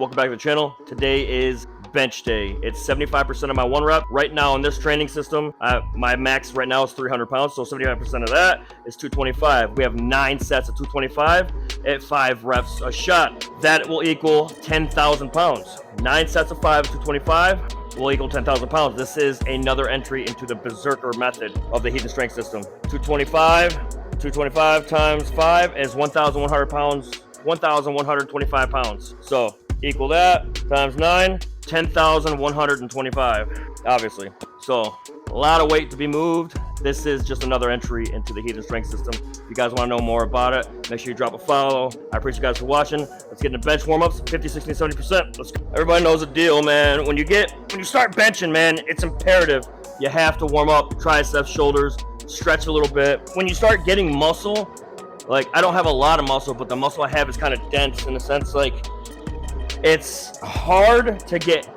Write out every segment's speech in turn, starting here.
welcome back to the channel. Today is bench day. It's 75% of my one rep. Right now in this training system, my max right now is 300 pounds, so 75% of that is 225. We have 9 sets of 225 at 5 reps a shot. That will equal 10,000 pounds. 9 sets of 5 225 will equal 10,000 pounds. This is another entry into the berserker method of the heat and strength system. 225 times 5 is 1,100 pounds, 1,125 pounds. So equal that times 9, 10,125, obviously. So a lot of weight to be moved. This is just another entry into the heat and strength system. If you guys want to know more about it, make sure you drop a follow. I appreciate you guys for watching. Let's get into bench warm-ups, 50, 60, 70%. Let's go. Everybody knows the deal, man. When you start benching, man, it's imperative. You have to warm up triceps, shoulders, stretch a little bit. When you start getting muscle, like I don't have a lot of muscle, but the muscle I have is kind of dense in a sense, like it's hard to get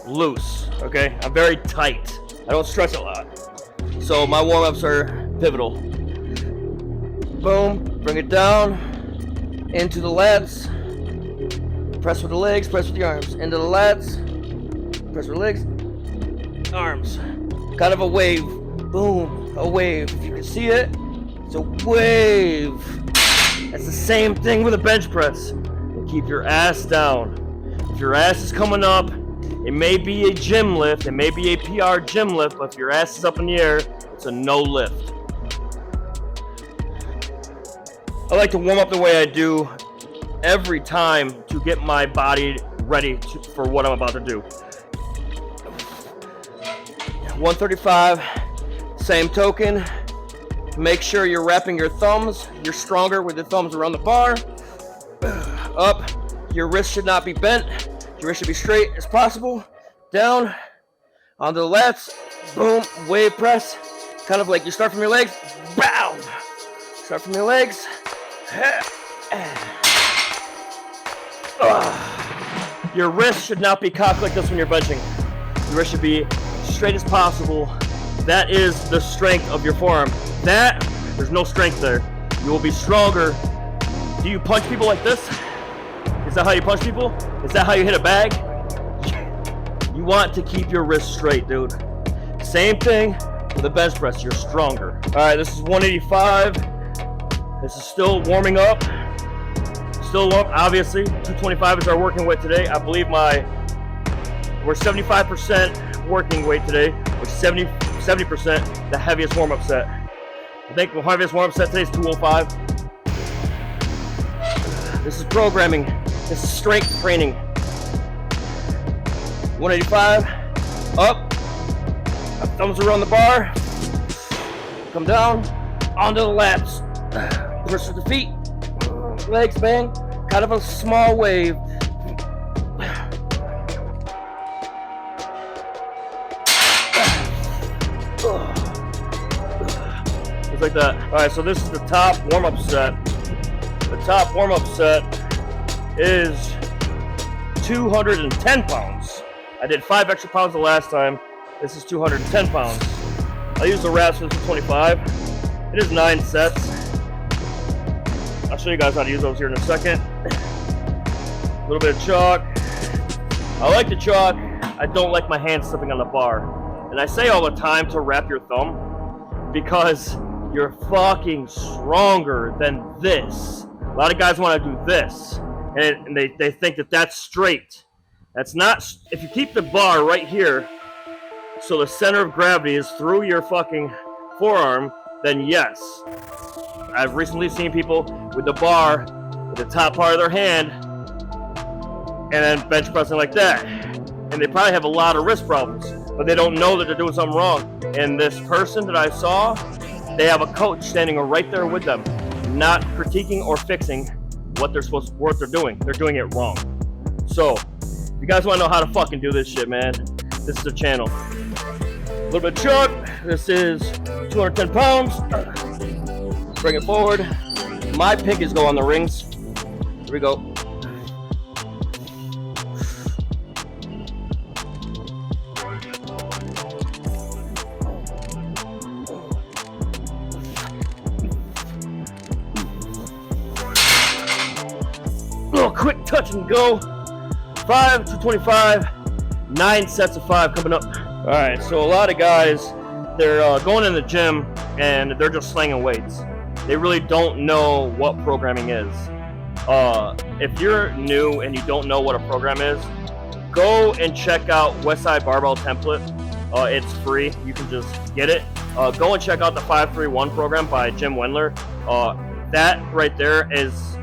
loose, okay? I'm very tight. I don't stretch a lot. So my warm-ups are pivotal. Boom, bring it down, into the lats, press with the legs, press with the arms, into the lats, press with the legs, arms. Kind of a wave, boom, a wave. If you can see it, it's a wave. That's the same thing with a bench press. Keep your ass down. If your ass is coming up, it may be a gym lift, it may be a PR gym lift, but if your ass is up in the air, it's a no lift. I like to warm up the way I do every time to get my body ready for what I'm about to do. 135, same token. Make sure you're wrapping your thumbs. You're stronger with your thumbs around the bar. Up, your wrist should not be bent. Your wrist should be straight as possible. Down, onto the lats, boom, wave press. Kind of like you start from your legs, bow. Start from your legs. Your wrist should not be cocked like this when you're benching. Your wrist should be straight as possible. That is the strength of your forearm. There's no strength there. You will be stronger. Do you punch people like this? Is that how you punch people? Is that how you hit a bag? You want to keep your wrist straight, dude. Same thing with the bench press, you're stronger. All right, this is 185. This is still warming up. Still warm, obviously. 225 is our working weight today. I believe we're 75% working weight today. We're 70% the heaviest warm-up set. I think the heaviest warm-up set today is 205. This is programming. This is strength training. 185. Up. Thumbs around the bar. Come down. Onto the lats. Push with the feet. Legs bang. Kind of a small wave. Just like that. Alright, so this is the top warm-up set. The top warm-up set is 210 pounds. I did 5 extra pounds the last time. This is 210 pounds. I use the wraps for the 225. It is 9 sets. I'll show you guys how to use those here in a second. A little bit of chalk. I like the chalk. I don't like my hands slipping on the bar. And I say all the time to wrap your thumb because you're fucking stronger than this. A lot of guys want to do this, and they think that that's straight. That's not. If you keep the bar right here, so the center of gravity is through your fucking forearm, then yes. I've recently seen people with the bar with the top part of their hand, and then bench pressing like that. And they probably have a lot of wrist problems, but they don't know that they're doing something wrong. And this person that I saw, they have a coach standing right there with them, not critiquing or fixing what they're doing. They're doing it wrong. So, if you guys want to know how to fucking do this shit, man, this is the channel. A little bit of chalk. This is 210 pounds. Bring it forward. My pinkies go on the rings. Here we go. Quick touch and go. 5, 225, 9 sets of 5 coming up. All right, so a lot of guys, they're going in the gym and they're just slinging weights. They really don't know what programming is. If you're new and you don't know what a program is, go and check out Westside Barbell Template. It's free. You can just get it. Go and check out the 531 program by Jim Wendler. That right there is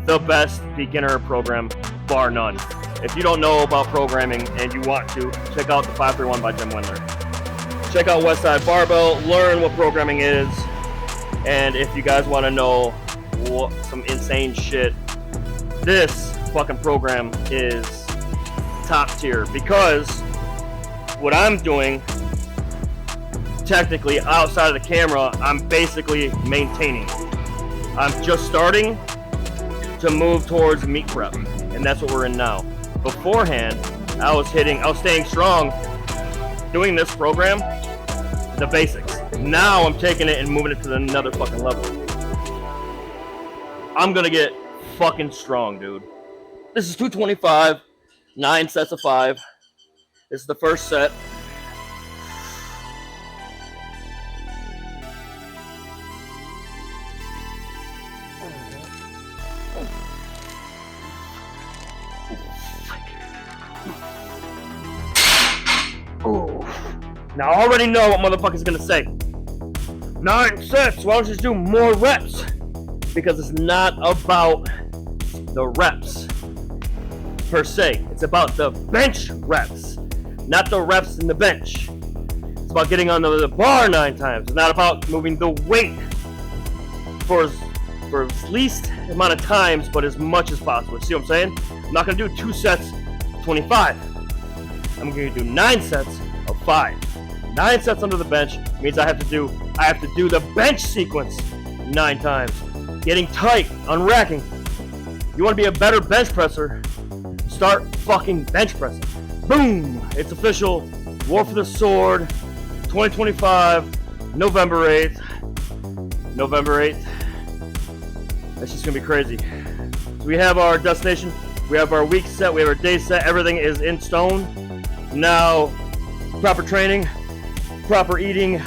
the best beginner program, bar none. If you don't know about programming and you want to, check out the 531 by Jim Wendler. Check out Westside Barbell, learn what programming is, and if you guys want to know some insane shit, this fucking program is top tier, because what I'm doing, technically outside of the camera, I'm basically maintaining. I'm just starting to move towards meet prep, and that's what we're in now. Beforehand, I was staying strong, doing this program, the basics. Now I'm taking it and moving it to another fucking level. I'm gonna get fucking strong, dude. This is 225, 9 sets of 5. This is the first set. Now I already know what motherfucker's gonna say. 9 sets, why don't you just do more reps? Because it's not about the reps per se. It's about the bench reps, not the reps in the bench. It's about getting on the bar 9 times. It's not about moving the weight for as least amount of times, but as much as possible. See what I'm saying? I'm not gonna do 2 sets, 25. I'm gonna do 9 sets of 5. 9 sets under the bench means I have to do the bench sequence 9 times. Getting tight, unracking. You want to be a better bench presser, start fucking bench pressing. Boom! It's official. War for the Sword, 2025, November 8th. November 8th. That's just gonna be crazy. So we have our destination, we have our week set, we have our day set, everything is in stone. Now, proper training, proper eating,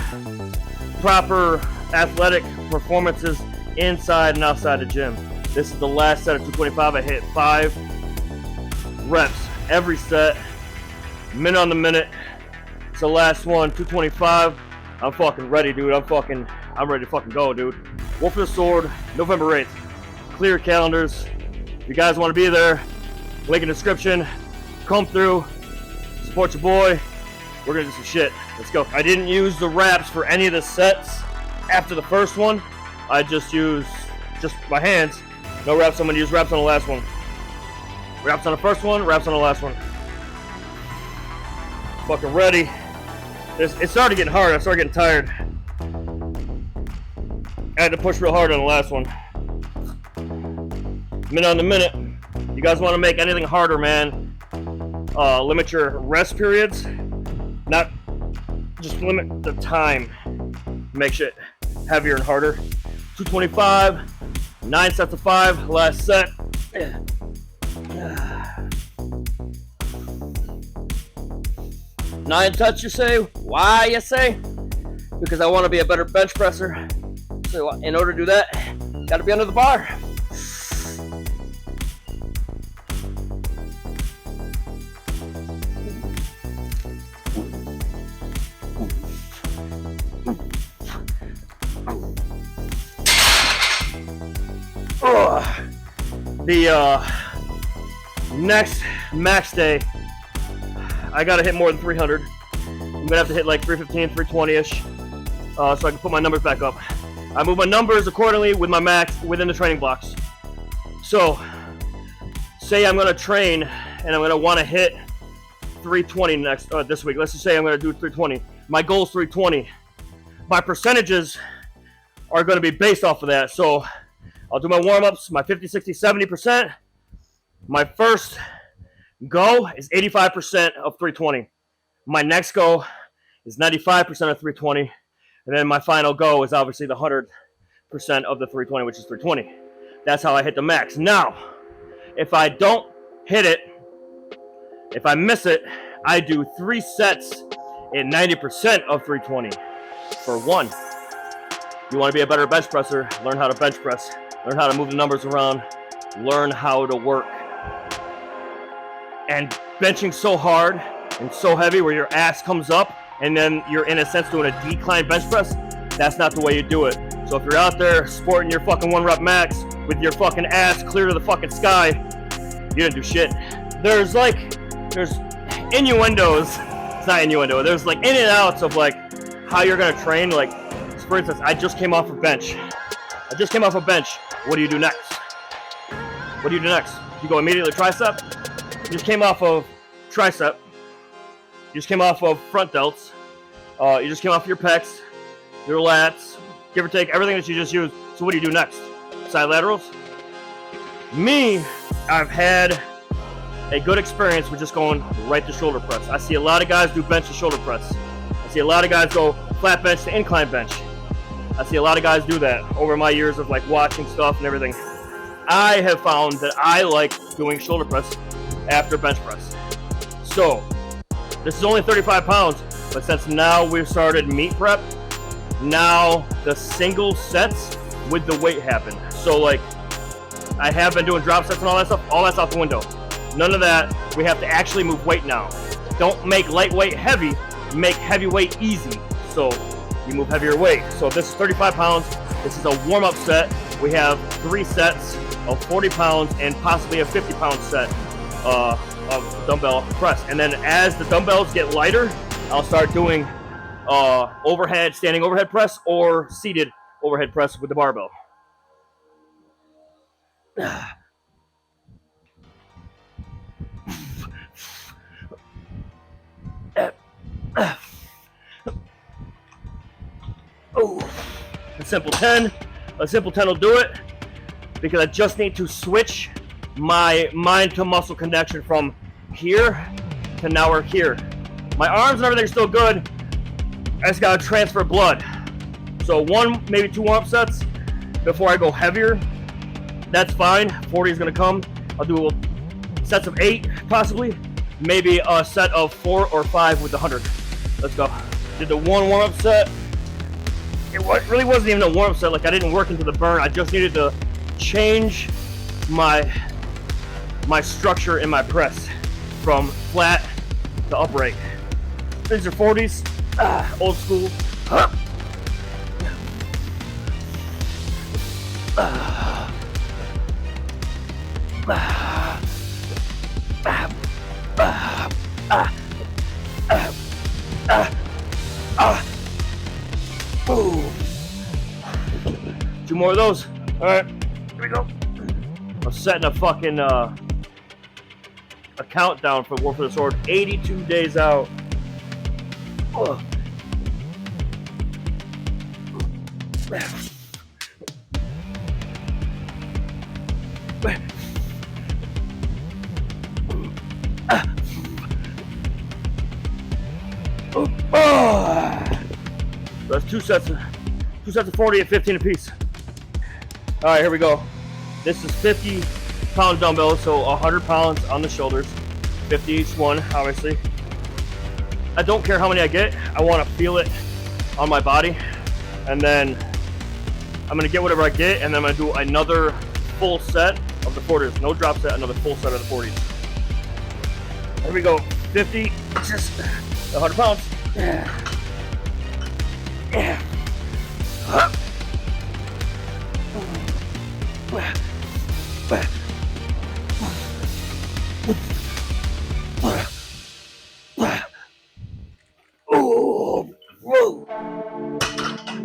proper athletic performances inside and outside the gym. This is the last set of 225. I hit 5 reps every set, minute on the minute. It's the last one, 225. I'm fucking ready, dude. I'm ready to fucking go, dude. War for the Sword, November 8th. Clear calendars. If you guys want to be there, link in the description. Come through, support your boy. We're gonna do some shit. Let's go. I didn't use the wraps for any of the sets after the first one. I just used my hands. No wraps. I'm gonna use wraps on the last one. Wraps on the first one, wraps on the last one. Fucking ready. It started getting hard. I started getting tired. I had to push real hard on the last one. Minute on the minute. You guys want to make anything harder, man? Limit your rest periods. Not just limit the time. Make shit heavier and harder. 225, 9 sets of 5, last set. 9 touch, you say? Why, you say? Because I want to be a better bench presser. So in order to do that, gotta be under the bar. The next max day, I gotta hit more than 300. I'm gonna have to hit like 315, 320-ish, so I can put my numbers back up. I move my numbers accordingly with my max within the training blocks. So, say I'm gonna train and I'm gonna want to hit 320 this week. Let's just say I'm gonna do 320. My goal is 320. My percentages are gonna be based off of that. So, I'll do my warm-ups, my 50, 60, 70%. My first go is 85% of 320. My next go is 95% of 320. And then my final go is obviously the 100% of the 320, which is 320. That's how I hit the max. Now, If I don't hit it, if I miss it, I do 3 sets at 90% of 320 for 1. You want to be a better bench presser, learn how to bench press, learn how to move the numbers around, learn how to work. And benching so hard and so heavy where your ass comes up and then you're in a sense doing a decline bench press, that's not the way you do it. So if you're out there sporting your fucking 1 rep max with your fucking ass clear to the fucking sky, you didn't do shit. There's innuendos, it's not innuendo, there's like in and outs of like how you're gonna train. Like for instance, I just came off a bench. What do you do next? You go immediately tricep? You just came off of tricep. You just came off of front delts. You just came off your pecs, your lats, give or take everything that you just used. So what do you do next? Side laterals? Me, I've had a good experience with just going right to shoulder press. I see a lot of guys do bench to shoulder press. I see a lot of guys go flat bench to incline bench. I see a lot of guys do that over my years of like watching stuff and everything. I have found that I like doing shoulder press after bench press. So this is only 35 pounds, but since now we've started meet prep, now the single sets with the weight happen. So like I have been doing drop sets and all that stuff, all that's out the window. None of that. We have to actually move weight now. Don't make lightweight heavy, make heavyweight easy. So you move heavier weight. So this is 35 pounds. This is a warm-up set. We have 3 sets of 40 pounds and possibly a 50-pound set of dumbbell press. And then as the dumbbells get lighter, I'll start doing standing overhead press or seated overhead press with the barbell. A simple 10 will do it, because I just need to switch my mind to muscle connection from here to now we're here. My arms and everything's still good. I just gotta transfer blood. So 1, maybe 2 warm-up sets before I go heavier. That's fine. 40 is gonna come. I'll do sets of 8 possibly. Maybe a set of 4 or 5 with the 100. Let's go. Did the 1 warm-up set. It really wasn't even a warm-up set. Like I didn't work into the burn. I just needed to change my structure in my press from flat to upright. These are 40s, old school. Boom. 2 more of those. All right, here we go. I'm setting a fucking a countdown for War for the Sword. 82 days out. Oh. So that's 2 sets of 40 at 15 apiece. All right, here we go. This is 50-pound dumbbells, so 100 pounds on the shoulders, 50 each one, obviously. I don't care how many I get. I want to feel it on my body, and then I'm gonna get whatever I get, and then I'm gonna do another full set of the 40s. No drop set, another full set of the 40s. Here we go. 50, just 100 pounds.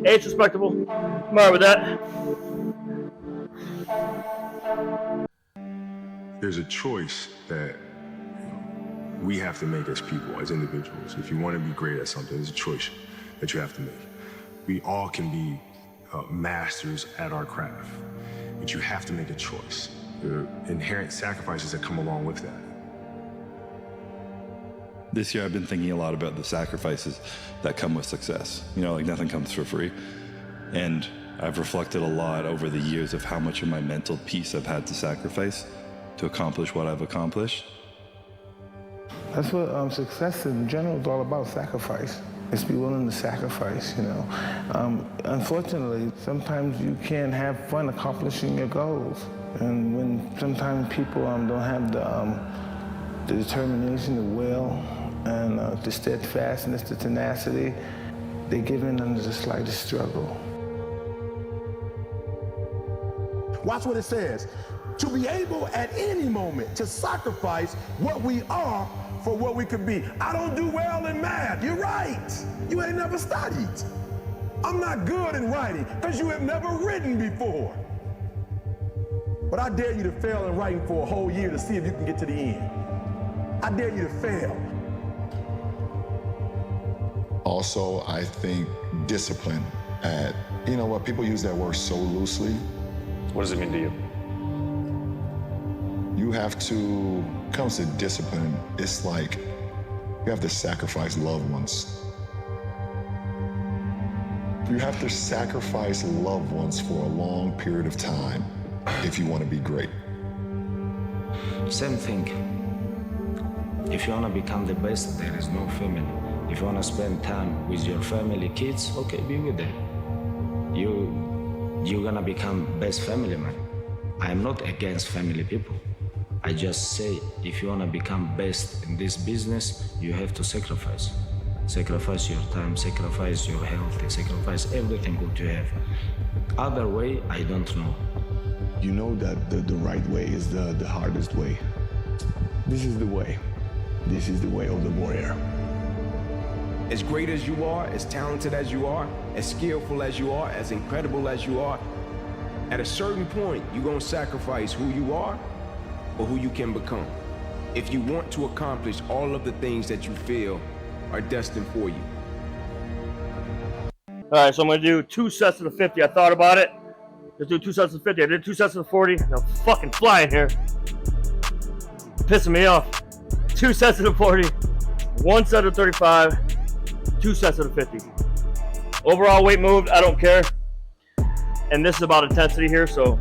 It's respectable. I'm alright with that. There's a choice that we have to make as people, as individuals. If you want to be great at something, there's a choice that you have to make. We all can be masters at our craft, but you have to make a choice. There are inherent sacrifices that come along with that. This year I've been thinking a lot about the sacrifices that come with success. You know, like nothing comes for free. And I've reflected a lot over the years of how much of my mental peace I've had to sacrifice to accomplish what I've accomplished. That's what success in general is all about, sacrifice. It's be willing to sacrifice, you know. Unfortunately, sometimes you can't have fun accomplishing your goals. And when sometimes people don't have the determination, the will, and the steadfastness, the tenacity, they give in under the slightest struggle. Watch what it says. To be able at any moment to sacrifice what we are for what we could be. I don't do well in math. You're right. You ain't never studied. I'm not good in writing because you have never written before. But I dare you to fail in writing for a whole year to see if you can get to the end. I dare you to fail. Also, I think discipline. You know what, people use that word so loosely. What does it mean to you? You have to, when it comes to discipline, it's like you have to sacrifice loved ones. You have to sacrifice loved ones for a long period of time if you want to be great. Same thing. If you want to become the best, there is no family. If you want to spend time with your family, kids, okay, be with them. You're gonna become best family man. I'm not against family people. I just say, if you want to become best in this business, you have to sacrifice. Sacrifice your time, sacrifice your health, sacrifice everything what you have. Other way, I don't know. You know that the right way is the hardest way. This is the way. This is the way of the warrior. As great as you are, as talented as you are, as skillful as you are, as incredible as you are, at a certain point, you're gonna sacrifice who you are or who you can become, if you want to accomplish all of the things that you feel are destined for you. All right, so I'm gonna do 2 sets of the 50. I thought about it. Let's do 2 sets of the 50. I did 2 sets of the 40. I'm fucking flying here. Pissing me off. 2 sets of the 40, 1 set of 35, 2 sets of the 50. Overall weight moved, I don't care. And this is about intensity here, so.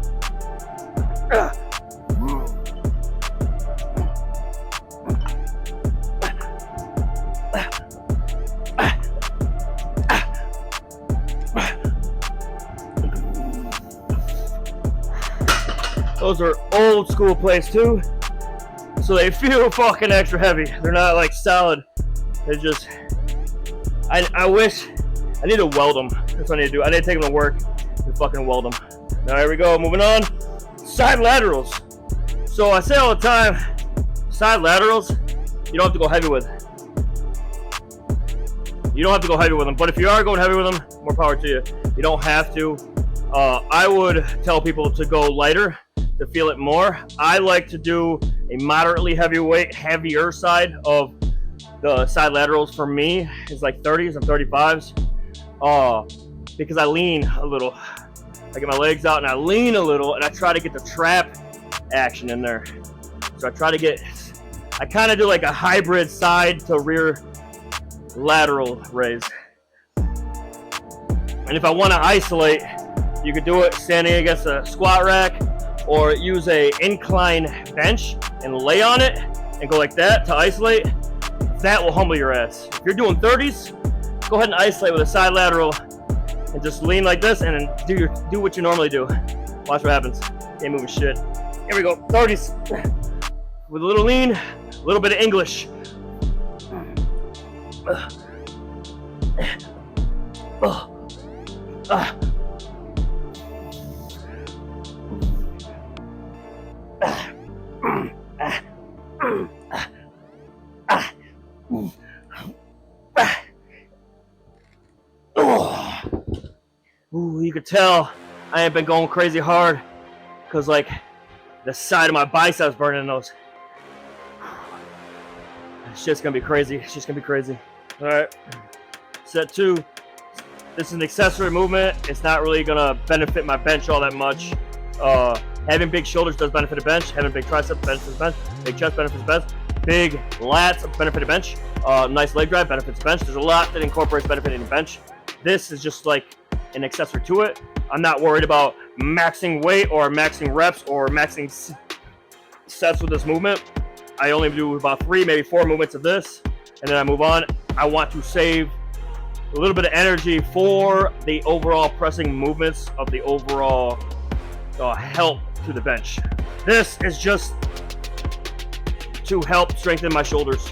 Those are old school plates too, so they feel fucking extra heavy. They're not like solid. They're just, I wish, I need to weld them. That's what I need to do. I need to take them to work and fucking weld them. Now here we go, moving on. Side laterals. So I say all the time, side laterals, you don't have to go heavy with. You don't have to go heavy with them, but if you are going heavy with them, more power to you. You don't have to. I would tell people to go lighter to feel it more. I like to do a moderately heavyweight, heavier side of the side laterals. For me, it's like 30s and 35s, because I lean a little. I get my legs out and I lean a little, and I try to get the trap action in there. So I kind of do like a hybrid side to rear lateral raise. And if I want to isolate, you could do it standing against a squat rack, or use a incline bench and lay on it and go like that to isolate. That will humble your ass. If you're doing 30s, go ahead and isolate with a side lateral and just lean like this and do what you normally do. Watch what happens. Ain't moving shit. Here we go, 30s. With a little lean, a little bit of English. Ooh, you could tell I ain't been going crazy hard because like the side of my biceps burning in those. It's just gonna be crazy. It's just gonna be crazy. All right, set 2. This is an accessory movement. It's not really gonna benefit my bench all that much. Having big shoulders does benefit a bench. Having big triceps benefits a bench. Big chest benefits a bench. Big lats benefit a bench. Nice leg drive benefits a bench. There's a lot that incorporates benefiting a bench. This is just like an accessory to it. I'm not worried about maxing weight or maxing reps or maxing sets with this movement. I only do about 3, maybe 4 movements of this, and then I move on. I want to save a little bit of energy for the overall pressing movements of the overall help to the bench. This is just to help strengthen my shoulders.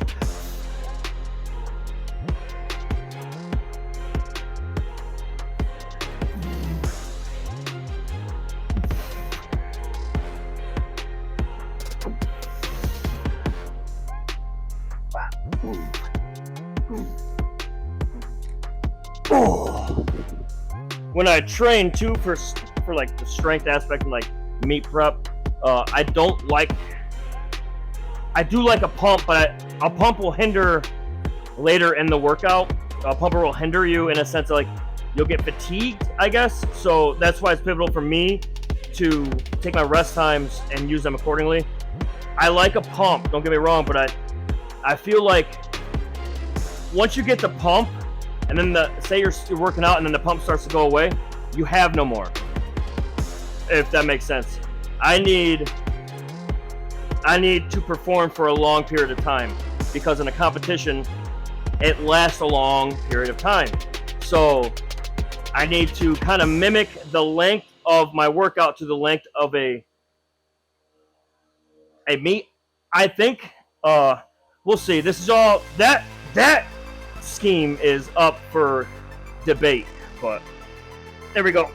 When I train too for like the strength aspect and like meet prep, I do like a pump, but a pump will hinder later in the workout. A pumper will hinder you in a sense of like you'll get fatigued, I guess. So that's why it's pivotal for me to take my rest times and use them accordingly. I like a pump, don't get me wrong, but I feel like once you get the pump, and then say you're working out and then the pump starts to go away, you have no more. If that makes sense. I need to perform for a long period of time, because in a competition, it lasts a long period of time. So I need to kind of mimic the length of my workout to the length of a meet. I think we'll see. This is all that scheme is up for debate, but there we go.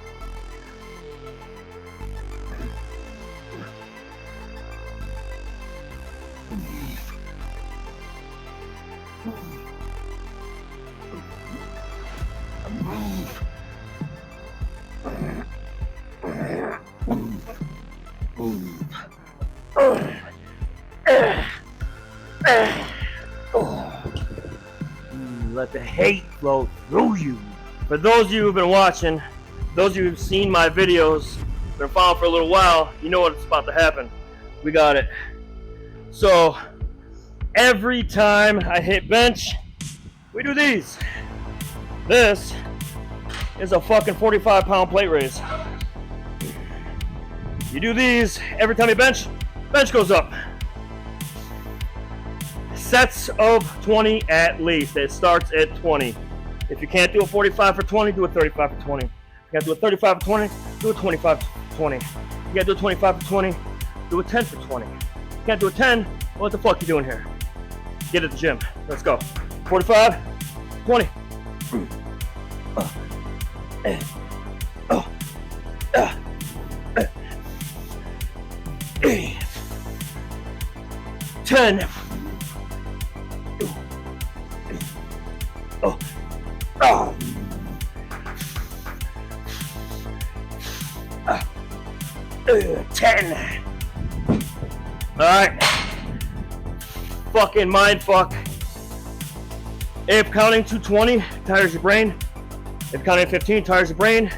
Let the hate flow through you. For those of you who've been watching, those of you who've seen my videos, been following for a little while, you know what's about to happen. We got it. So every time I hit bench, we do these. This is a fucking 45-pound plate raise. You do these every time you bench goes up. Sets of 20 at least. It starts at 20. If you can't do a 45 for 20, do a 35 for 20. If you can't do a 35 for 20, do a 25 for 20. If you can't do a 25 for 20, do a 10 for 20. If you can't do a 10, what the fuck you doing here? Get at the gym. Let's go. 45, 20. 10. 10. Alright. Fucking mind fuck. If counting to 20 tires your brain. If counting 15 tires your brain.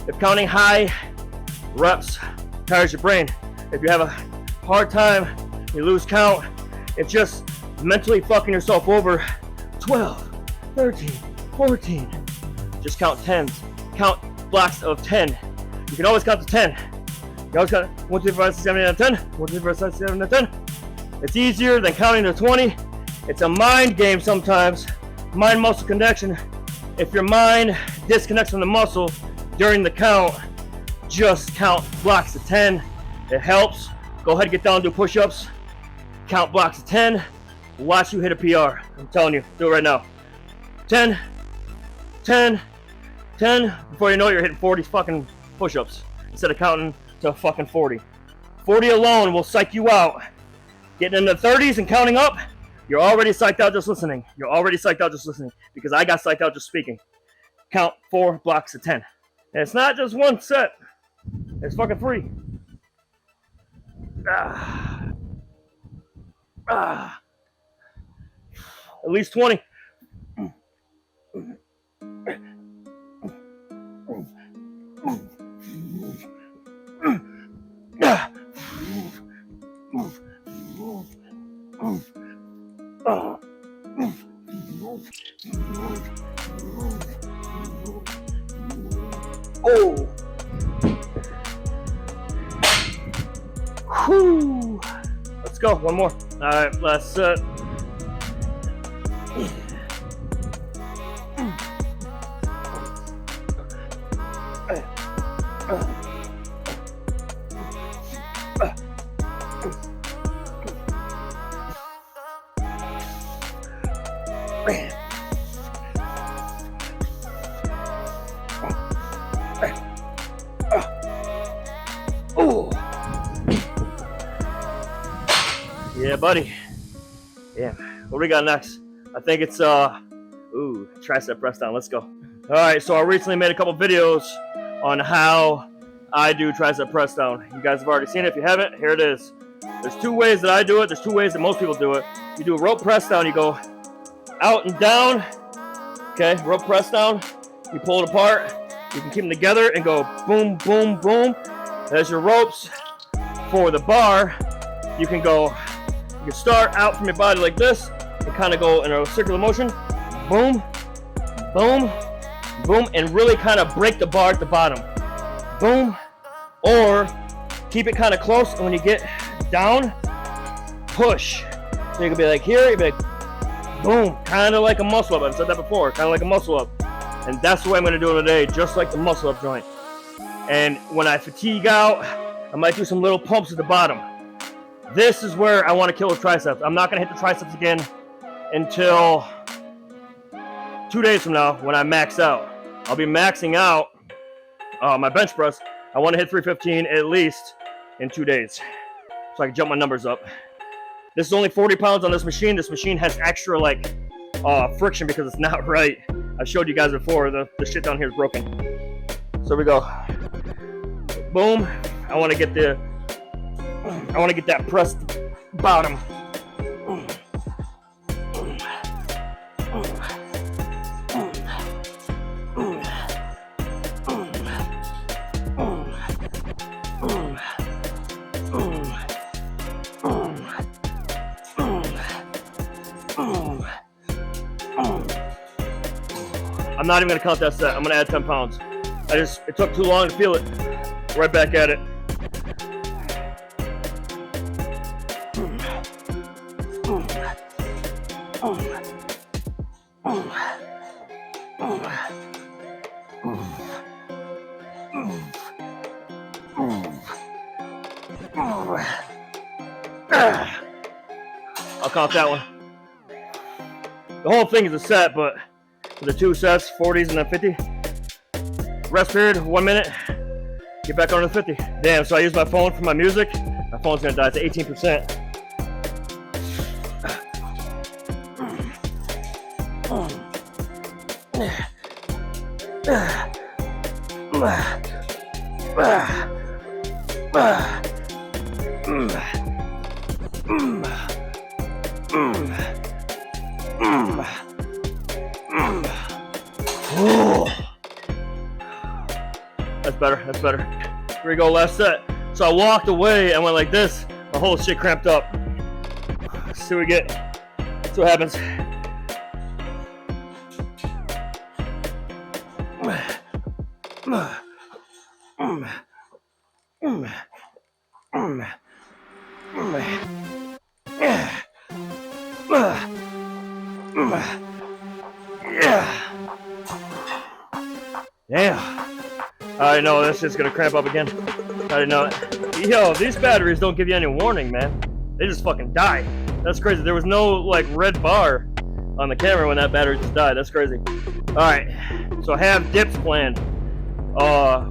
If counting high reps tires your brain. If you have a hard time, you lose count. It's just mentally fucking yourself over. 12, 13, 14. Just count 10s. Count blocks of 10. You can always count to 10. You always count 1, 2, 3, 4, 5, 6, 7, 8, 9, 10. 1, 2, 3, 4, 5, 6, 7, 8, 9, 10. It's easier than counting to 20. It's a mind game sometimes. Mind-muscle connection. If your mind disconnects from the muscle during the count, just count blocks of 10. It helps. Go ahead and get down and do push-ups. Count blocks of 10. Watch you hit a PR. I'm telling you. Do it right now. 10, 10, 10. Before you know it, you're hitting 40 fucking push-ups instead of counting to fucking 40. 40 alone will psych you out. Getting in the 30s and counting up, you're already psyched out just listening. You're already psyched out just listening because I got psyched out just speaking. Count 4 blocks of 10. And it's not just one set. It's fucking 3. At least 20. Oh. Whew. go. One more. All right, last set. Yeah, buddy. Yeah. What do we got next? I think it's tricep press down. Let's go. All right. So I recently made a couple videos on how I do tricep press down. You guys have already seen it. If you haven't, here it is. There's two ways that I do it. There's two ways that most people do it. You do a rope press down. You go out and down. Okay. Rope press down. You pull it apart. You can keep them together and go boom, boom, boom. There's your ropes. For the bar, you can start out from your body like this and kind of go in a circular motion. Boom, boom, boom, and really kind of break the bar at the bottom. Boom, or keep it kind of close, and when you get down, push. So you can be like here, you can be like boom, kind of like a muscle up. I've said that before, kind of like a muscle up. And that's the way I'm going to do it today, just like the muscle up joint. And when I fatigue out, I might do some little pumps at the bottom. This is where I want to kill the triceps. I'm not going to hit the triceps again until 2 days from now when I max out. I'll be maxing out my bench press. I want to hit 315 at least in 2 days so I can jump my numbers up. This is only 40 pounds on this machine. This machine has extra friction because it's not right. I showed you guys before. The shit down here is broken. So we go. Boom. I want to get that pressed bottom. I'm not even gonna count that set. I'm gonna add 10 pounds. It took too long to feel it. Right back at it. I'll count that one. The whole thing is a set, but for the 2 sets, 40s and then 50. Rest period, 1 minute. Get back under the 50. Damn, so I use my phone for my music. My phone's gonna die. It's 18%. That's better, that's better. Here we go, last set. So I walked away and went like this. My whole shit cramped up. Let's see what we get. That's what happens. Yeah. I know this is gonna cramp up again. I didn't know it. Yo, these batteries don't give you any warning, man. They just fucking die. That's crazy. There was no red bar on the camera when that battery just died. That's crazy. All right, so I have dips planned.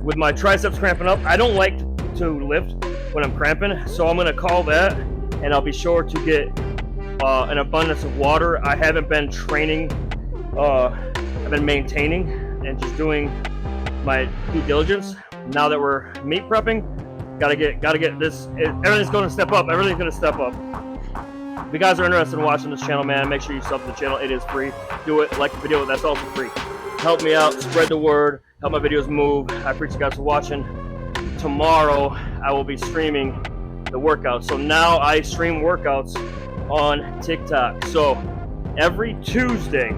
With my triceps cramping up, I don't like to lift when I'm cramping, so I'm gonna call that, and I'll be sure to get an abundance of water. I haven't been training. I've been maintaining and just doing my due diligence. Now that we're meat prepping, gotta get this. Everything's going to step up. Everything's going to step up. If you guys are interested in watching this channel, man, make sure you sub to the channel. It is free. Do it. Like the video. That's also free. Help me out. Spread the word. Help my videos move. I appreciate you guys for watching. Tomorrow, I will be streaming the workouts. So now I stream workouts on TikTok. So every Tuesday,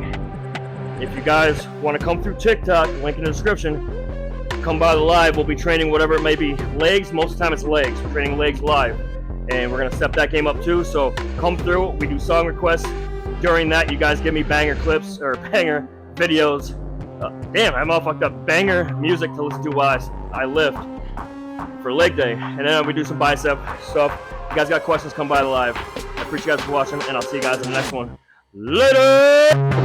if you guys want to come through TikTok, link in the description, come by the live. We'll be training whatever it may be. Legs, most of the time it's legs. We're training legs live. and we're gonna step that game up too. So come through. We do song requests. During that, you guys give me banger clips or banger videos. Damn, I'm all fucked up. Banger music to listen to while I lift for leg day, and then we do some bicep stuff. If you guys got questions, come by the live. I appreciate you guys for watching, and I'll see you guys in the next one. Later!